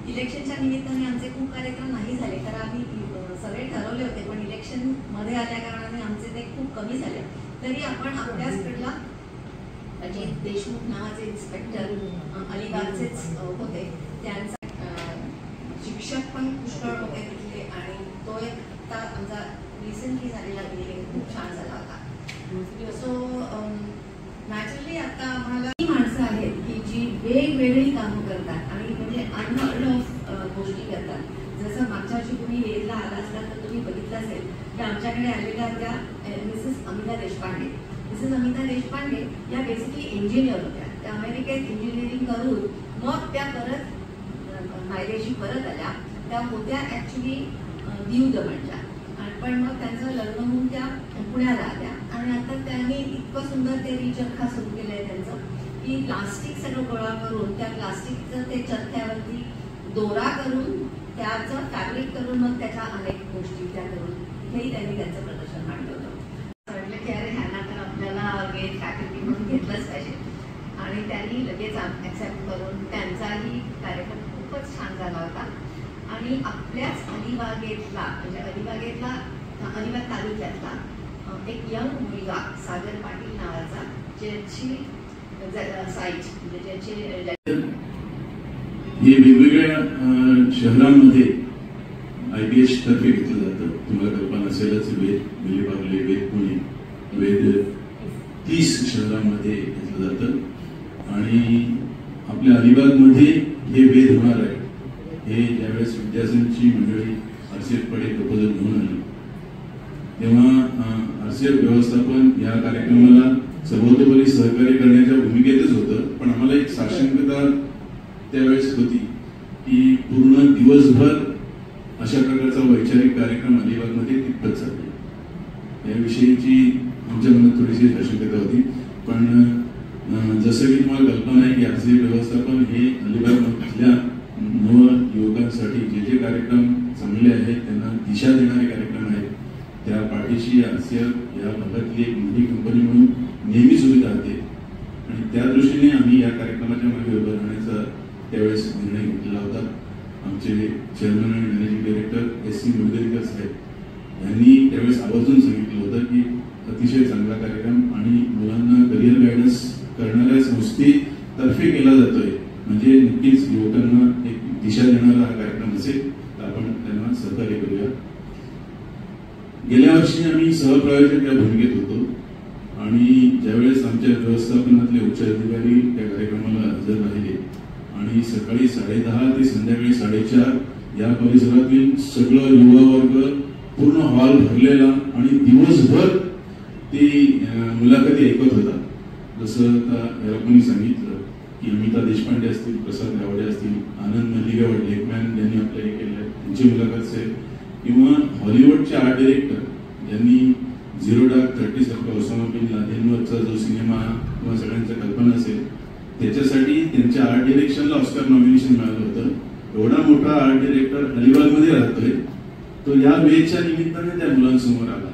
इलेक्शनच्या निमित्ताने आमचे खूप कार्यक्रम नाही झाले, कारण आम्ही सगळे ठरवले होते, पण इलेक्शन मध्ये आल्या कारणाने आमचे ते खूप कमी झाले. तरी आपण अभ्यासकडला अजित देशमुख नावाचे इन्स्पेक्टर अलिबागचेच होते, त्यांचा शिक्षक पण पुष्कळ होते तिथले, आणि तो एक आमचा रिसेंटली झालेला मीटिंग खूप छान झाला होता. सो नॅचरली आता आम्हाला ती माणसं आहेत की जी वेगवेगळी कामं करतात आणि म्हणजे अनहर्ड ऑफ गोष्टी करतात. जसं मागच्या वर्षी तुम्ही वेदला आला असला तर तुम्ही बघितलं असेल की आमच्याकडे आलेल्या त्या मिसेस अमिता देशपांडे. मिसेस अमिता देशपांडे या बेसिकली इंजिनियर होत्या. त्या अमेरिकेत इंजिनिअरिंग करून मग त्या परत मायदेशी परत आल्या. त्या होत्या ॲक्च्युली दीव दमणच्या, पण मग त्यांचं लग्न होऊन त्या पुण्याला आल्या आणि आता त्यांनी इतकं सुंदर ते चरखा सुरू केलं आहे त्यांचं की प्लास्टिक सगळं गोळा करून त्या प्लास्टिकचं ते चरख्यावरती दोरा करून त्याचं फॅब्रिक करून मग त्याच्या अनेक गोष्टी त्या करून हेही त्यांनी त्यांचं प्रदर्शन मांडलं होतं. म्हटलं की अरे ह्यांना तर आपल्याला गेट फॅकल्टी म्हणून घेतलंच पाहिजे, आणि त्यांनी लगेच ॲक्सेप्ट करून त्यांचाही कार्यक्रम खूपच छान झाला होता. आणि आपल्याच अलिबागेतला म्हणजे अलिबाग तालुक्यातला एक यंग मुलगा सागर पाटील नावाचा, ज्याची साईट म्हणजे ज्याचे हे वेगवेगळ्या शहरांमध्ये IBH तर्फे घेतलं जातं. तुम्हाला कल्पना असेलच, वेद विलेपार्ले, वेद पुणे, वेद 30 शहरांमध्ये घेतलं जातं. आणि आपल्या अलिबागमध्ये हे वेद होणार आहे. हे ज्यावेळेस विद्यार्थ्यांची मंडळी RCF कडे प्रपोजल घेऊन आली तेव्हा RCF व्यवस्थापन या कार्यक्रमाला सर्वतोपरी सहकार्य करण्याच्या भूमिकेतच होतं. पण आम्हाला एक साशंकता त्यावेळेस होती की पूर्ण दिवसभर अशा प्रकारचा वैचारिक कार्यक्रम अलिबागमध्ये कितपत चालतो याविषयीची आमच्या मनात थोडीशी साशंकता होती. पण जसं की तुम्हाला कल्पना आहे की RCF व्यवस्थापन हे अलिबागमधल्या नव युवकांसाठी जे कार्यक्रम चांगले आहेत, त्यांना दिशा देणारे कार्यक्रम आहेत, त्या पाठीशी RCF या भागातली एक मोठी कंपनी म्हणून नेहमीच उभी राहते. आणि त्या दृष्टीने आम्ही या कार्यक्रमाच्या मागे उभं राहण्याचा त्यावेळेस निर्णय घेतलेला होता. आमचे चेअरमन आणि मॅनेजिंग डायरेक्टर SC मुरगेकर साहेब यांनी त्यावेळेस आवर्जून सांगितलं होतं की अतिशय चांगला कार्यक्रम आणि मुलांना करिअर गायडन्स करणाऱ्या संस्थेतर्फे केला जातोय, म्हणजे नक्कीच युवकांना एक दिशा देणारा हा कार्यक्रम असेल तर आपण त्यांना सहकार्य करूया. गेल्या वर्षी आम्ही सहप्रायोजक या भूमिकेत होतो आणि ज्यावेळेस आमच्या व्यवस्थापनातले उच्च अधिकारी त्या कार्यक्रमाला हजर राहिले आणि सकाळी 10:30 ते संध्याकाळी 4:30 या परिसरातील सगळं युवा वर्ग पूर्ण हॉल भरलेला आणि दिवसभर ती मुलाखती ऐकत होता. जसं आता याला कोणी सांगितलं की अमिता देशपांडे असतील, प्रसाद गावडे असतील, आनंद मल्लिगावड लेखमॅन ज्यांनी आपल्या हे केलं त्यांची मुलाखत असेल, किंवा हॉलिवूडचे आर्ट डिरेक्टर ज्यांनी 0 Dark 30 सारखा ओसामा बिन लादेनवरचा जो सिनेमा किंवा सगळ्यांच्या कल्पना असेल त्याच्यासाठी त्यांच्या आर्ट डिरेक्शनला ऑस्कर नॉमिनेशन मिळालं होतं. एवढा मोठा आर्ट डिरेक्टर अलिबागमध्ये राहतोय, तो या वेळच्या निमित्ताने त्या मुलांसमोर आला.